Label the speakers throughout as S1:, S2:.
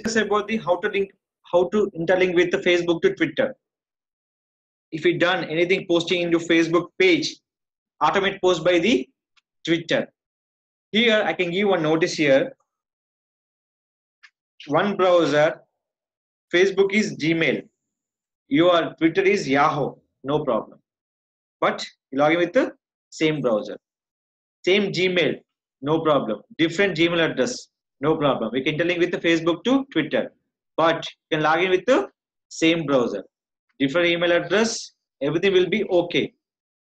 S1: Discuss about the how to interlink with the Facebook to Twitter. If we done anything posting into Facebook page, automate post by the Twitter. Here I can give one notice here. One browser, Facebook is Gmail. Your Twitter is Yahoo, no problem. But you log in with the same browser, same Gmail, no problem. Different Gmail address, no problem. We can interlink with the Facebook to Twitter, but you can log in with the same browser, different email address, everything will be okay.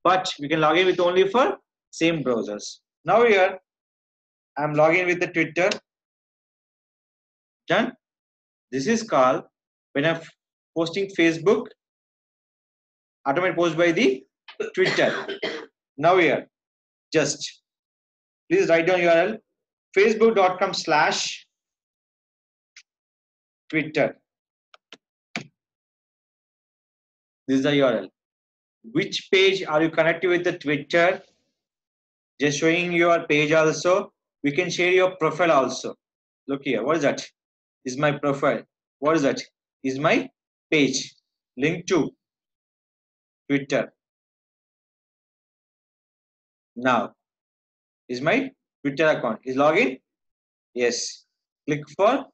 S1: But we can log in with only for same browsers. Now here, I'm logging with the Twitter. Done. This is called when I'm posting Facebook, automate post by the Twitter. Now here, just please write down URL facebook.com/Twitter. This is the URL. Which page are you connected with the Twitter? Just showing your page also. We can share your profile also. Look here. What is that? Is my profile. What is that? Is my page. Link to Twitter. Now, is my Twitter account. Is login? Yes. Click for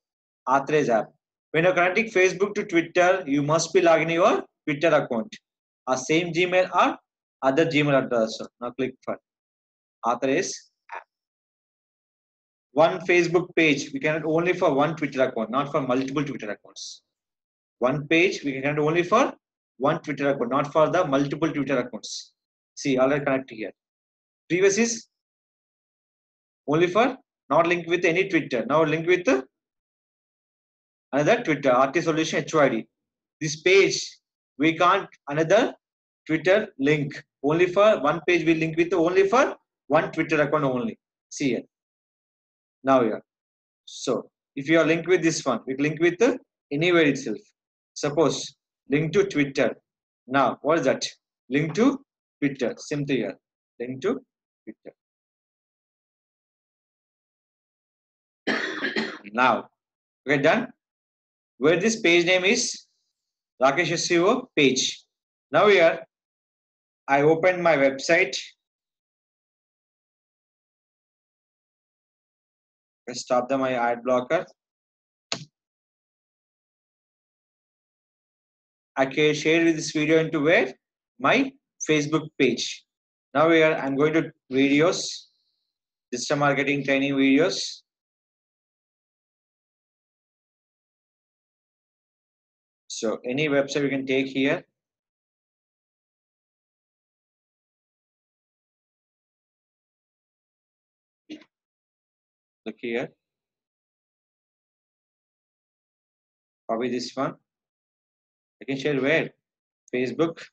S1: authorize app. When you're connecting Facebook to Twitter, you must be logging your Twitter account. Or same Gmail or other Gmail address. Now click for authorize app. One Facebook page, we can only for one Twitter account, not for multiple Twitter accounts. One page, we can only for one Twitter account, not for the multiple Twitter accounts. See, already connected here. Previous is only for not linked with any Twitter. Now linked with another Twitter, RT Solution HYD. This page, we can't another Twitter link. Only for one page we link with only for one Twitter account only. See here. Now here. So if you are linked with this one, we link with anywhere itself. Suppose link to Twitter. Now what is that? Link to Twitter. Simply here. Link to Twitter. Now, okay, done. Where this page name is Rakesh SEO page. Now here, I opened my website. Let's stop my ad blocker. I can share this video into where? My Facebook page. Now here, I'm going to videos, digital marketing training videos. So any website you can take here. Look here. Copy this one. I can share where? Facebook.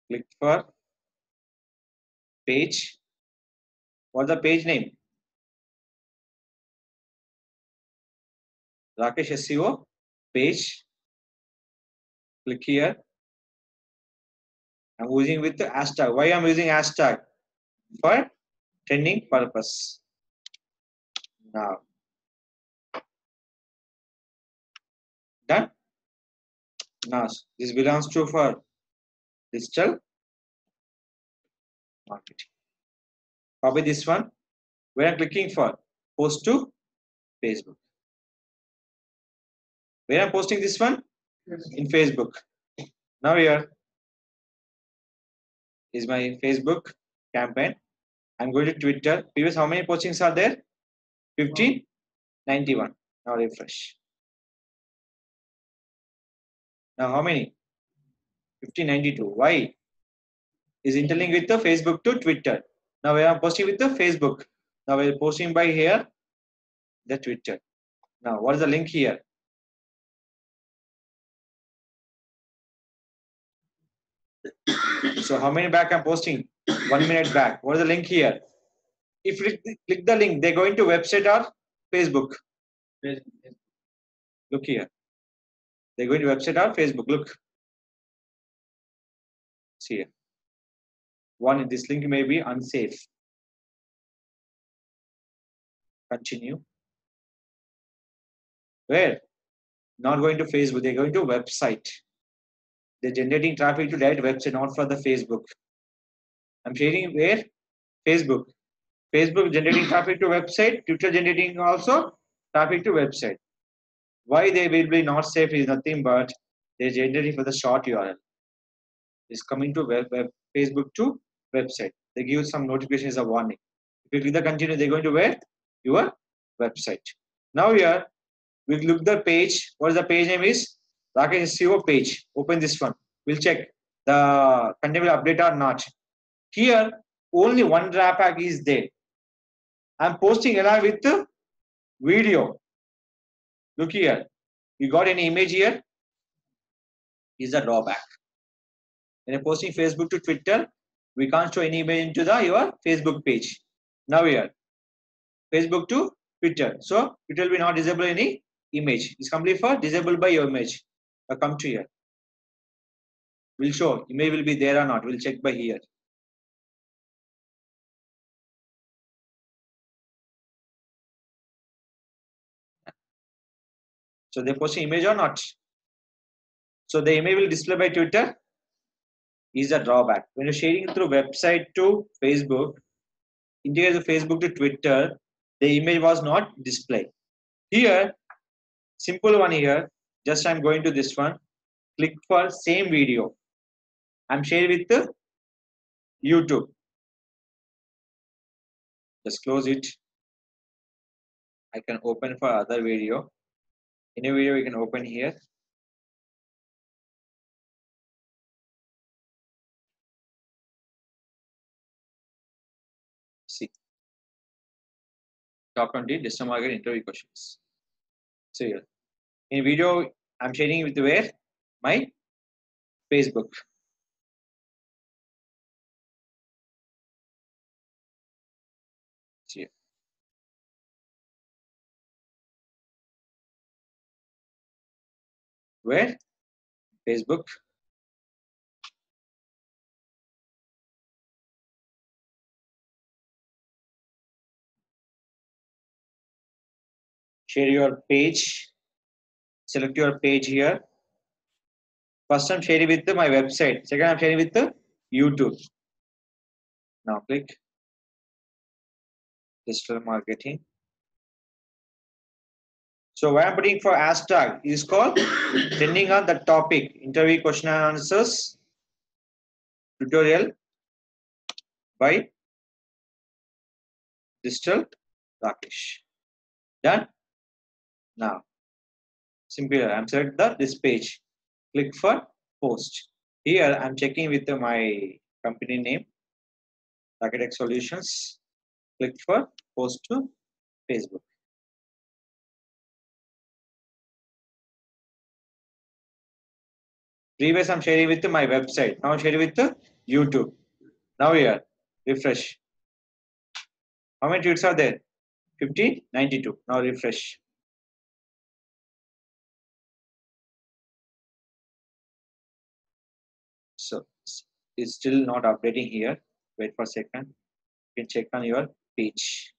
S1: Click for page. What's the page name? Rakesh SEO page. Click here. I'm using with the hashtag. Why I'm using hashtag? For trending purpose. Now, done. Now this belongs to for digital marketing. Copy this one. Where I'm clicking for post to Facebook. Where I'm posting this one? In Facebook. Now here is my Facebook campaign. I'm going to Twitter. Previous how many postings are there? 1591. Now refresh. Now how many? 1592. Why? Is interlinked with the Facebook to Twitter. Now we are posting with the Facebook. Now we are posting by here the Twitter. Now what is the link here? So how many back I'm posting? 1 minute back. What is the link here? If you click the link, they're going to website or Facebook. Look here. They're going to website or Facebook. Look. See here. One, this link may be unsafe. Continue. Where? Not going to Facebook. They're going to website. They're generating traffic to that website, not for the Facebook. I'm sharing where? Facebook. Facebook generating traffic to website. Twitter generating also traffic to website. Why they will be not safe is nothing but they're generating for the short URL. It's coming to Facebook to website. They give some notifications as a warning. If you click the continue, they're going to where? Your website. Now here, we look the page. What is the page name is? Rakesh SEO page. Open this one. We'll check the content will update or not. Here, only one drawback is there. I'm posting along with the video. Look here. You got any image here? Is a drawback. When you're posting Facebook to Twitter, we can't show any image into your Facebook page. Now here, Facebook to Twitter. So it will be not disable any image. It's completely for disabled by your image. Now come to here. We'll show image will be there or not. We'll check by here. So they're posting image or not. So the image will display by Twitter is a drawback. When you're sharing through website to Facebook, integrate the Facebook to Twitter, the image was not displayed. Here, simple one here. Just I'm going to this one. Click for same video. I'm sharing with the YouTube. Just close it. I can open for other video. Any video you can open here. See. Top 20 digital market interview questions. So here. In video, I'm sharing with where? My Facebook. See here. Where? Facebook. Share your page. Select your page here. First I'm sharing with my website. Second I'm sharing with the YouTube. Now click digital marketing. So what I'm putting for hashtag is called trending on the topic. Interview question and answers tutorial by Digital Rakesh. Done. Now simply I'm select this page. Click for post. Here I'm checking with my company name, Rakesh Tech Solutions. Click for post to Facebook. Previous I'm sharing with my website. Now I'm sharing with the YouTube. Now here, refresh. How many tweets are there? 50, 92. Now refresh. So it's still not updating here. Wait for a second. You can check on your page.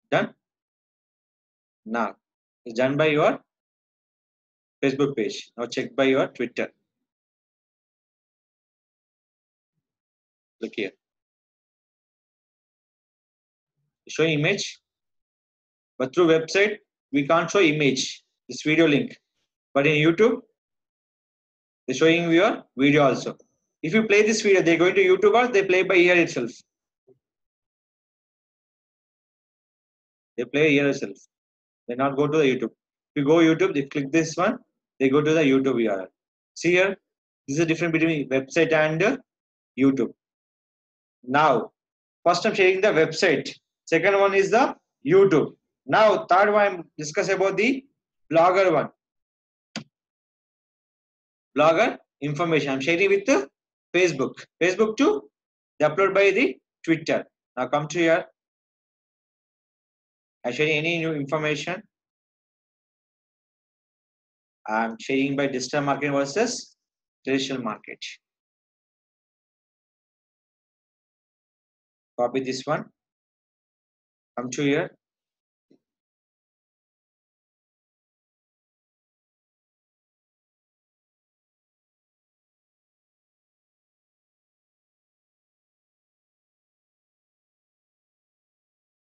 S1: Done? Now it's done by your Facebook page. Now check by your Twitter. Look here. Show image. But through website, we can't show image. This video link. But in YouTube, they're showing your video also. If you play this video, they're going to YouTube or they play by ear itself. They play here itself. They not go to the YouTube. If you go YouTube, they click this one. They go to the YouTube URL. See here, this is the difference between website and YouTube. Now, first I'm sharing the website. Second one is the YouTube. Now, third one, discuss about the blogger one. Blogger information. I'm sharing with the Facebook. Facebook too. They upload by the Twitter. Now come to here. I'm sharing any new information. I'm sharing by digital marketing versus traditional market. Copy this one. Come to here.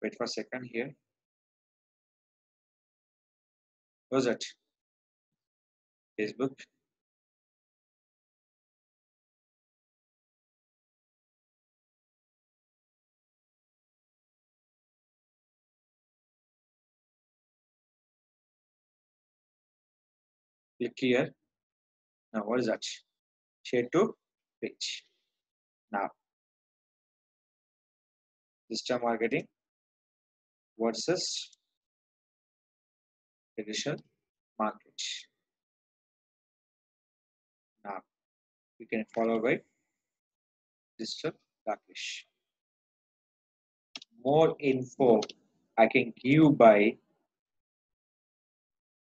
S1: Wait for a second here. What's that? Facebook. Click here. Now what is that? Share to page. Now digital marketing versus traditional market. Now we can follow by digital Rakesh. More info I can give by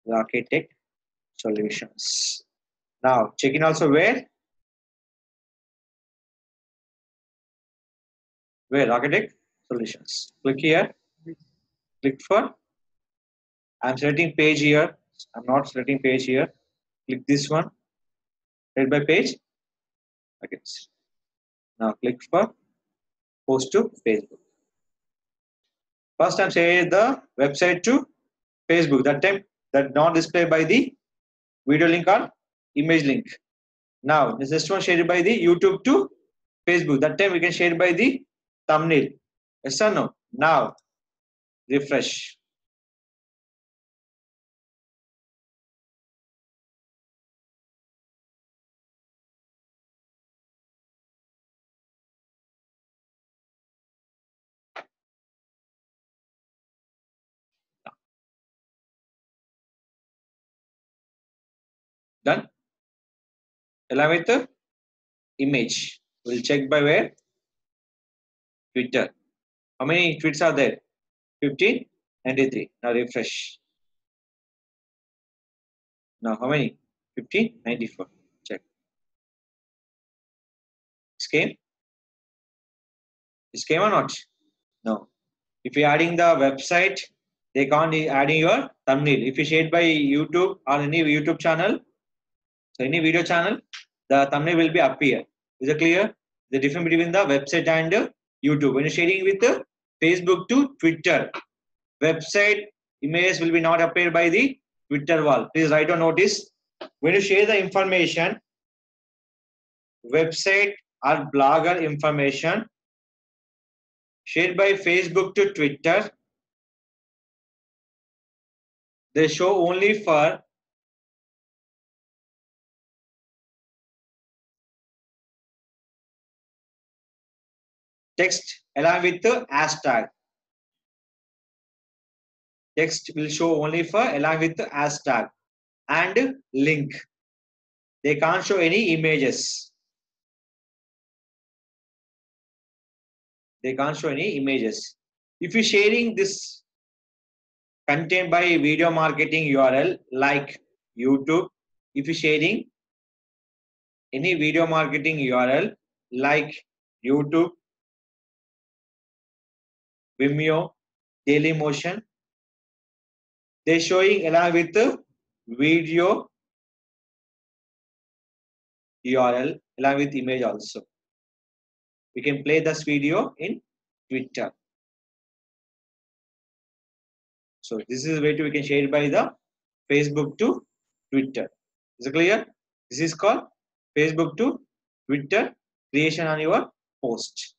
S1: Rakesh Tech Solutions. Now check in also where Rakesh Tech Solutions. Click here. Click for. I'm selecting page here. I'm not selecting page here. Click this one. Read by page. Okay. Now click for post to Facebook. First I'm saying the website to Facebook. That time that not displayed by the video link or image link. Now this is one shared by the YouTube to Facebook. That time we can share by the thumbnail. Yes or no? Now refresh. Done. Along with the image. We'll check by where? Twitter. How many tweets are there? 1593. Now refresh. Now how many? 1594. Check. This came? This came or not? No. If you're adding the website, they can't be adding your thumbnail. If you share it by YouTube or any YouTube channel, so any video channel, the thumbnail will be appear. Is it clear? The difference between the website and YouTube. When you're sharing with Facebook to Twitter, website images will be not appear by the Twitter wall. Please write or notice. When you share the information, website or blogger information shared by Facebook to Twitter, they show only for text along with the hashtag. Text will show only for along with the hashtag and link. They can't show any images. They can't show any images. If you're sharing this content by video marketing URL like YouTube, if you're sharing any video marketing URL like YouTube, Vimeo, Dailymotion, they're showing along with the video URL along with image also. We can play this video in Twitter. So this is the way we can share it by the Facebook to Twitter. Is it clear? This is called Facebook to Twitter creation on your post.